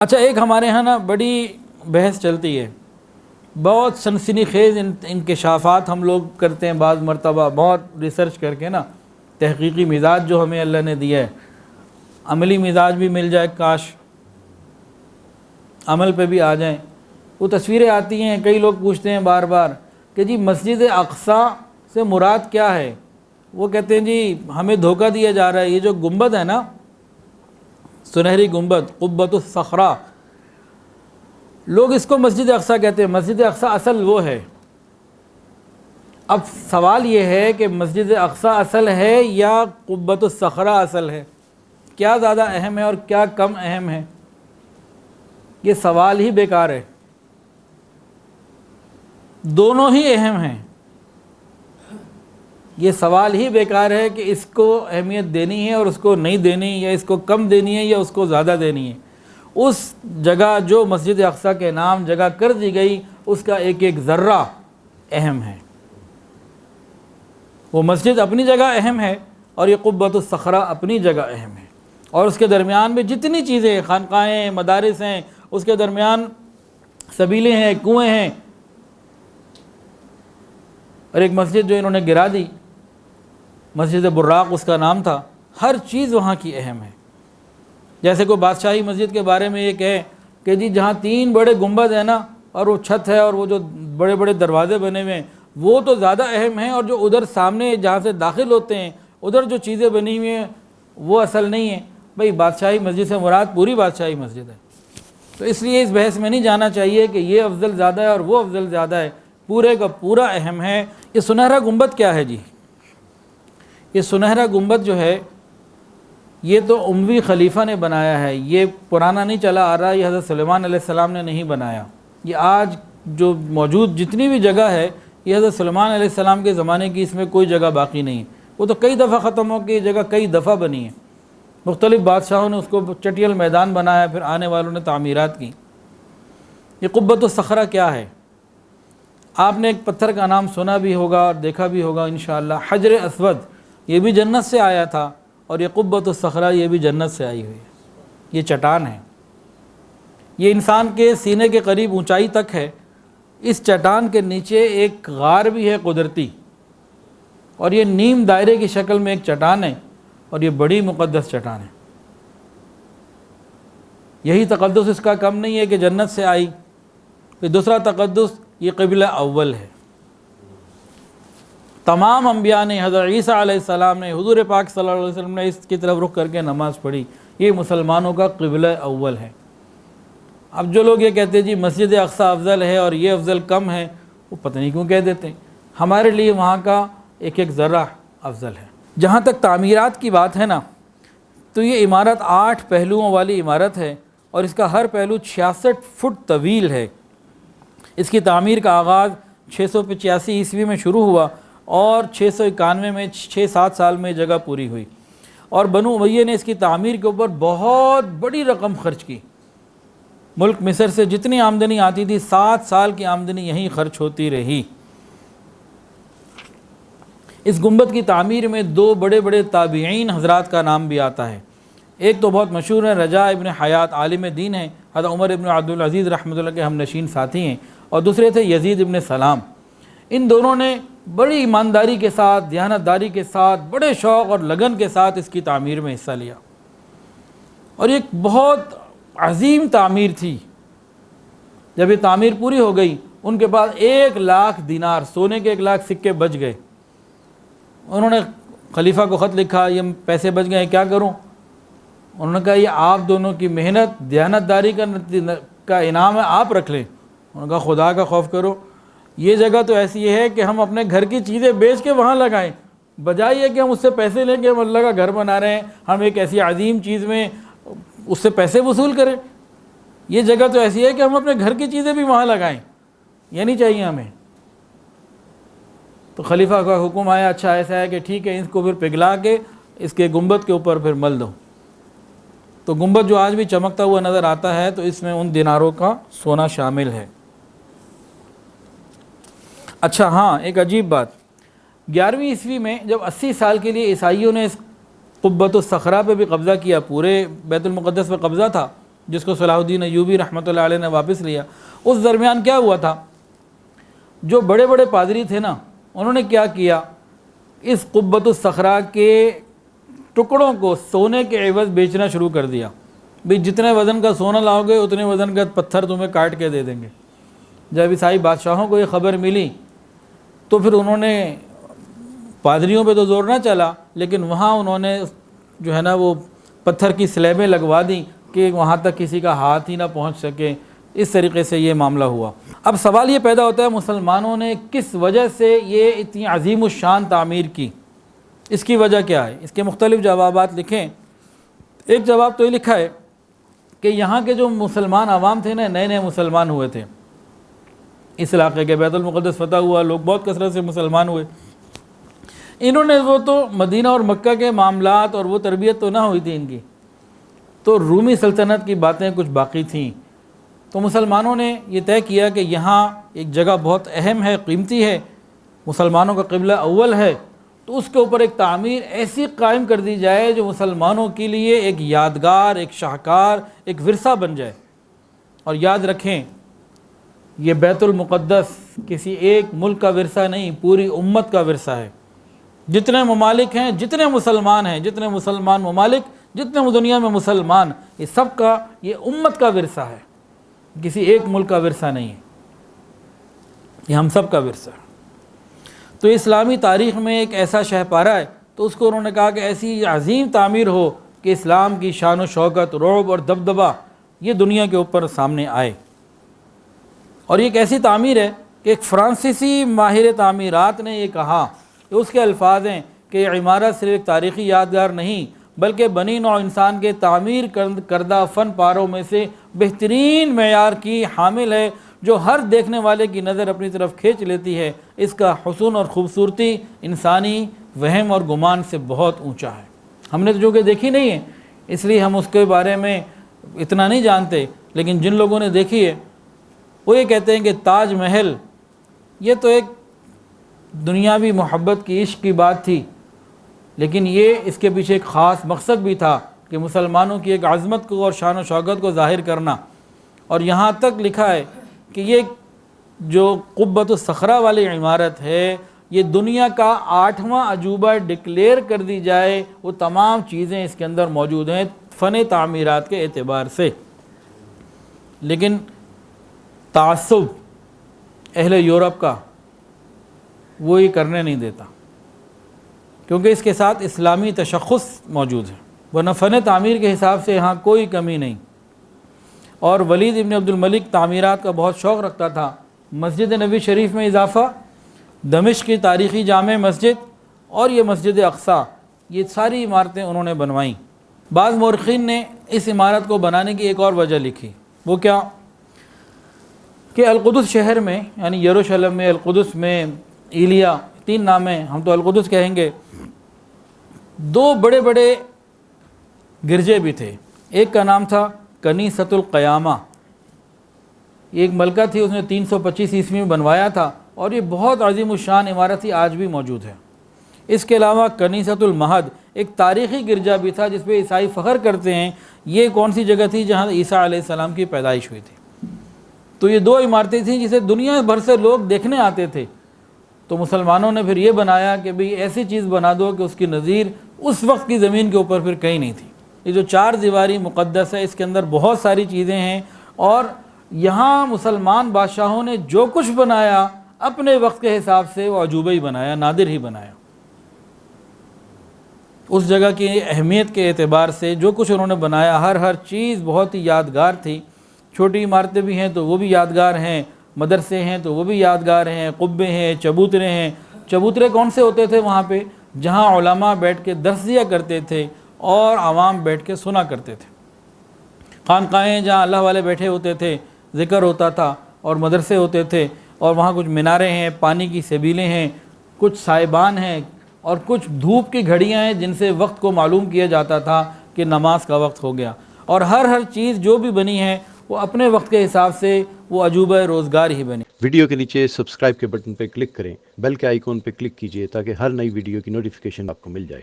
اچھا، ایک ہمارے ہاں نا بڑی بحث چلتی ہے، بہت سنسنی خیز انکشافات ہم لوگ کرتے ہیں بعض مرتبہ، بہت ریسرچ کر کے نا، تحقیقی مزاج جو ہمیں اللہ نے دیا ہے، عملی مزاج بھی مل جائے، کاش عمل پہ بھی آ جائیں۔ وہ تصویریں آتی ہیں، کئی لوگ پوچھتے ہیں بار بار کہ جی مسجد اقصیٰ سے مراد کیا ہے؟ وہ کہتے ہیں جی ہمیں دھوکہ دیا جا رہا ہے، یہ جو گنبد ہے نا، سنہری گنبد، قبۃ الصخرہ، لوگ اس کو مسجد اقصیٰ کہتے ہیں۔ مسجد اقصیٰ اصل وہ ہے۔ اب سوال یہ ہے کہ مسجد اقصیٰ اصل ہے یا قبۃ الصخرہ اصل ہے؟ کیا زیادہ اہم ہے اور کیا کم اہم ہے؟ یہ سوال ہی بیکار ہے، دونوں ہی اہم ہیں۔ یہ سوال ہی بیکار ہے کہ اس کو اہمیت دینی ہے اور اس کو نہیں دینی، یا اس کو کم دینی ہے یا اس کو زیادہ دینی ہے۔ اس جگہ جو مسجد اقصیٰ کے نام جگہ کر دی گئی، اس کا ایک ایک ذرہ اہم ہے۔ وہ مسجد اپنی جگہ اہم ہے اور یہ قبۃ الصخرہ اپنی جگہ اہم ہے، اور اس کے درمیان میں جتنی چیزیں، خانقاہیں، مدارس ہیں، اس کے درمیان سبیلیں ہیں، کنویں ہیں، اور ایک مسجد جو انہوں نے گرا دی، مسجد براق اس کا نام تھا، ہر چیز وہاں کی اہم ہے۔ جیسے کوئی بادشاہی مسجد کے بارے میں یہ کہے کہ جی جہاں 3 بڑے گنبد ہیں نا، اور وہ چھت ہے اور وہ جو بڑے بڑے دروازے بنے ہوئے ہیں، وہ تو زیادہ اہم ہیں، اور جو ادھر سامنے جہاں سے داخل ہوتے ہیں ادھر جو چیزیں بنی ہوئی ہیں وہ اصل نہیں ہیں۔ بھئی بادشاہی مسجد سے مراد پوری بادشاہی مسجد ہے۔ تو اس لیے اس بحث میں نہیں جانا چاہیے کہ یہ افضل زیادہ ہے اور وہ افضل زیادہ ہے، پورے کا پورا اہم ہے۔ یہ سنہرا گنبد کیا ہے جی؟ یہ سنہرا گنبد جو ہے، یہ تو اموی خلیفہ نے بنایا ہے، یہ پرانا نہیں چلا آ رہا، یہ حضرت سلیمان علیہ السلام نے نہیں بنایا۔ یہ آج جو موجود جتنی بھی جگہ ہے، یہ حضرت سلیمان علیہ السلام کے زمانے کی، اس میں کوئی جگہ باقی نہیں ہے۔ وہ تو کئی دفعہ ختم ہو کے یہ جگہ کئی دفعہ بنی ہے، مختلف بادشاہوں نے اس کو چٹیل میدان بنایا، پھر آنے والوں نے تعمیرات کی۔ یہ قبۃ الصخرہ کیا ہے؟ آپ نے ایک پتھر کا نام سنا بھی ہوگا اور دیکھا بھی ہوگا انشاءاللہ، حجر اسود، یہ بھی جنت سے آیا تھا، اور یہ قبۃ الصخرہ یہ بھی جنت سے آئی ہوئی ہے۔ یہ چٹان ہے، یہ انسان کے سینے کے قریب اونچائی تک ہے۔ اس چٹان کے نیچے ایک غار بھی ہے قدرتی، اور یہ نیم دائرے کی شکل میں ایک چٹان ہے، اور یہ بڑی مقدس چٹان ہے۔ یہی تقدس اس کا کم نہیں ہے کہ جنت سے آئی۔ پھر دوسرا تقدس، یہ قبلہ اول ہے۔ تمام انبیاء نے، حضرت عیسیٰ علیہ السلام نے، حضور پاک صلی اللہ علیہ وسلم نے اس کی طرف رخ کر کے نماز پڑھی۔ یہ مسلمانوں کا قبلہ اول ہے۔ اب جو لوگ یہ کہتے ہیں جی مسجد اقصیٰ افضل ہے اور یہ افضل کم ہے، وہ پتہ نہیں کیوں کہہ دیتے ہیں۔ ہمارے لیے وہاں کا ایک ایک ذرہ افضل ہے۔ جہاں تک تعمیرات کی بات ہے نا، تو یہ عمارت 8 پہلوؤں والی عمارت ہے، اور اس کا ہر پہلو 66 فٹ طویل ہے۔ اس کی تعمیر کا آغاز 685 عیسوی میں شروع ہوا، اور 691 میں 6-7 سال میں جگہ پوری ہوئی، اور بنو امیہ نے اس کی تعمیر کے اوپر بہت بڑی رقم خرچ کی۔ ملک مصر سے جتنی آمدنی آتی تھی، 7 سال کی آمدنی یہیں خرچ ہوتی رہی۔ اس گنبد کی تعمیر میں 2 بڑے بڑے تابعین حضرات کا نام بھی آتا ہے۔ ایک تو بہت مشہور ہے، رجاء ابن حیات، عالم دین ہیں، حضرت عمر ابن عبدالعزیز رحمۃ اللہ کے ہم نشین ساتھی ہیں، اور دوسرے تھے یزید ابن سلام۔ ان دونوں نے بڑی ایمانداری کے ساتھ، دیانتداری کے ساتھ، بڑے شوق اور لگن کے ساتھ اس کی تعمیر میں حصہ لیا، اور ایک بہت عظیم تعمیر تھی۔ جب یہ تعمیر پوری ہو گئی، ان کے پاس 1 لاکھ دینار، سونے کے 1 لاکھ سکے بچ گئے۔ انہوں نے خلیفہ کو خط لکھا، یہ پیسے بچ گئے، کیا کروں؟ انہوں نے کہا یہ آپ دونوں کی محنت، دیانتداری کا انعام ہے، آپ رکھ لیں۔ انہوں نے کہا خدا کا خوف کرو، یہ جگہ تو ایسی ہے کہ ہم اپنے گھر کی چیزیں بیچ کے وہاں لگائیں، بجائے یہ کہ ہم اس سے پیسے لیں کہ ہم اللہ کا گھر بنا رہے ہیں، ہم ایک ایسی عظیم چیز میں اس سے پیسے وصول کریں۔ یہ جگہ تو ایسی ہے کہ ہم اپنے گھر کی چیزیں بھی وہاں لگائیں، یہ نہیں چاہیے ہمیں۔ تو خلیفہ کا حکم آیا، اچھا ایسا ہے کہ ٹھیک ہے، اس کو پھر پگھلا کے اس کے گنبد کے اوپر پھر مل دو۔ تو گنبد جو آج بھی چمکتا ہوا نظر آتا ہے، تو اس میں ان دیناروں کا سونا شامل ہے۔ اچھا ہاں، ایک عجیب بات، 11ویں عیسوی میں جب 80 سال کے لیے عیسائیوں نے اس قبۃ الصخرہ پہ بھی قبضہ کیا، پورے بیت المقدس پہ قبضہ تھا، جس کو صلاح الدین ایوبی رحمۃ اللہ علیہ نے واپس لیا، اس درمیان کیا ہوا تھا، جو بڑے بڑے پادری تھے نا، انہوں نے کیا کیا، اس قبۃ الصخرہ کے ٹکڑوں کو سونے کے عوض بیچنا شروع کر دیا، بھئی جتنے وزن کا سونا لاؤ گے اتنے وزن کا پتھر تمہیں کاٹ کے دے دیں گے۔ جب عیسائی بادشاہوں کو یہ خبر ملی تو پھر انہوں نے پادریوں پہ تو زور نہ چلا، لیکن وہاں انہوں نے جو ہے نا وہ پتھر کی سلیبیں لگوا دیں کہ وہاں تک کسی کا ہاتھ ہی نہ پہنچ سکے۔ اس طریقے سے یہ معاملہ ہوا۔ اب سوال یہ پیدا ہوتا ہے مسلمانوں نے کس وجہ سے یہ اتنی عظیم الشان تعمیر کی، اس کی وجہ کیا ہے؟ اس کے مختلف جوابات لکھیں۔ ایک جواب تو یہ لکھا ہے کہ یہاں کے جو مسلمان عوام تھے نا، نئے نئے مسلمان ہوئے تھے، اس علاقے کے بیت المقدس فتح ہوا، لوگ بہت کثرت سے مسلمان ہوئے، انہوں نے وہ تو مدینہ اور مکہ کے معاملات اور وہ تربیت تو نہ ہوئی تھی ان کی، تو رومی سلطنت کی باتیں کچھ باقی تھیں۔ تو مسلمانوں نے یہ طے کیا کہ یہاں ایک جگہ بہت اہم ہے، قیمتی ہے، مسلمانوں کا قبلہ اول ہے، تو اس کے اوپر ایک تعمیر ایسی قائم کر دی جائے جو مسلمانوں کے لیے ایک یادگار، ایک شاہکار، ایک ورثہ بن جائے۔ اور یاد رکھیں، یہ بیت المقدس کسی ایک ملک کا ورثہ نہیں، پوری امت کا ورثہ ہے۔ جتنے ممالک ہیں، جتنے مسلمان ہیں، جتنے مسلمان ممالک، جتنے دنیا میں مسلمان، یہ سب کا، یہ امت کا ورثہ ہے، کسی ایک ملک کا ورثہ نہیں ہے، یہ ہم سب کا ورثہ ہے۔ تو اسلامی تاریخ میں ایک ایسا شہپارہ ہے، تو اس کو انہوں نے کہا کہ ایسی عظیم تعمیر ہو کہ اسلام کی شان و شوکت، رعب اور دبدبہ یہ دنیا کے اوپر سامنے آئے۔ اور یہ ایک ایسی تعمیر ہے کہ ایک فرانسیسی ماہر تعمیرات نے یہ کہا کہ اس کے الفاظ ہیں کہ یہ عمارت صرف ایک تاریخی یادگار نہیں بلکہ بنی نوع انسان کے تعمیر کردہ فن پاروں میں سے بہترین معیار کی حامل ہے، جو ہر دیکھنے والے کی نظر اپنی طرف کھینچ لیتی ہے۔ اس کا حسن اور خوبصورتی انسانی وہم اور گمان سے بہت اونچا ہے۔ ہم نے تو جو کہ دیکھی نہیں ہے، اس لیے ہم اس کے بارے میں اتنا نہیں جانتے، لیکن جن لوگوں نے دیکھی ہے وہ یہ کہتے ہیں کہ تاج محل یہ تو ایک دنیاوی محبت کی، عشق کی بات تھی، لیکن یہ اس کے پیچھے ایک خاص مقصد بھی تھا کہ مسلمانوں کی ایک عظمت کو اور شان و شوکت کو ظاہر کرنا۔ اور یہاں تک لکھا ہے کہ یہ جو قبۃ الصخرہ والی عمارت ہے، یہ دنیا کا 8واں عجوبہ ڈکلیئر کر دی جائے، وہ تمام چیزیں اس کے اندر موجود ہیں فن تعمیرات کے اعتبار سے۔ لیکن تعصب اہل یورپ کا وہ یہ کرنے نہیں دیتا، کیونکہ اس کے ساتھ اسلامی تشخص موجود ہے، ورنہ فن تعمیر کے حساب سے یہاں کوئی کمی نہیں۔ اور ولید ابن عبد الملک تعمیرات کا بہت شوق رکھتا تھا۔ مسجد نبی شریف میں اضافہ، دمشق کی تاریخی جامع مسجد اور یہ مسجد اقصیٰ، یہ ساری عمارتیں انہوں نے بنوائیں۔ بعض مورخین نے اس عمارت کو بنانے کی ایک اور وجہ لکھی، وہ کیا کہ القدس شہر میں، یعنی یروشلم میں، القدس میں، ایلیا، 3 نام ہیں، ہم تو القدس کہیں گے، 2 بڑے بڑے گرجے بھی تھے۔ ایک کا نام تھا کنیسۃ القیامہ، ایک ملکہ تھی، اس نے 325 عیسوی میں بنوایا تھا، اور یہ بہت عظیم الشان عمارت تھی، آج بھی موجود ہے۔ اس کے علاوہ کنیسۃ المہد ایک تاریخی گرجا بھی تھا جس پہ عیسائی فخر کرتے ہیں۔ یہ کون سی جگہ تھی؟ جہاں عیسیٰ علیہ السلام کی پیدائش ہوئی تھی۔ تو یہ 2 عمارتیں تھیں جسے دنیا بھر سے لوگ دیکھنے آتے تھے۔ تو مسلمانوں نے پھر یہ بنایا کہ بھئی ایسی چیز بنا دو کہ اس کی نظیر اس وقت کی زمین کے اوپر پھر کہیں نہیں تھی۔ یہ جو 4 دیواری مقدس ہے، اس کے اندر بہت ساری چیزیں ہیں، اور یہاں مسلمان بادشاہوں نے جو کچھ بنایا اپنے وقت کے حساب سے وہ عجوبہ ہی بنایا، نادر ہی بنایا۔ اس جگہ کی اہمیت کے اعتبار سے جو کچھ انہوں نے بنایا، ہر چیز بہت ہی یادگار تھی۔ چھوٹی عمارتیں بھی ہیں تو وہ بھی یادگار ہیں، مدرسے ہیں تو وہ بھی یادگار ہیں، قبے ہیں، چبوترے ہیں۔ چبوترے کون سے ہوتے تھے وہاں پہ؟ جہاں علماء بیٹھ کے درس دیا کرتے تھے اور عوام بیٹھ کے سنا کرتے تھے۔ خانقاہیں جہاں اللہ والے بیٹھے ہوتے تھے، ذکر ہوتا تھا، اور مدرسے ہوتے تھے، اور وہاں کچھ میناریں ہیں، پانی کی سبیلیں ہیں، کچھ سائبان ہیں، اور کچھ دھوپ کی گھڑیاں ہیں جن سے وقت کو معلوم کیا جاتا تھا کہ نماز کا وقت ہو گیا۔ اور ہر چیز جو بھی بنی ہے وہ اپنے وقت کے حساب سے وہ عجوبہ روزگار ہی بنی۔ ویڈیو کے نیچے سبسکرائب کے بٹن پہ کلک کریں، بیل کے آئیکن پہ کلک کیجئے تاکہ ہر نئی ویڈیو کی نوٹیفیکیشن آپ کو مل جائے۔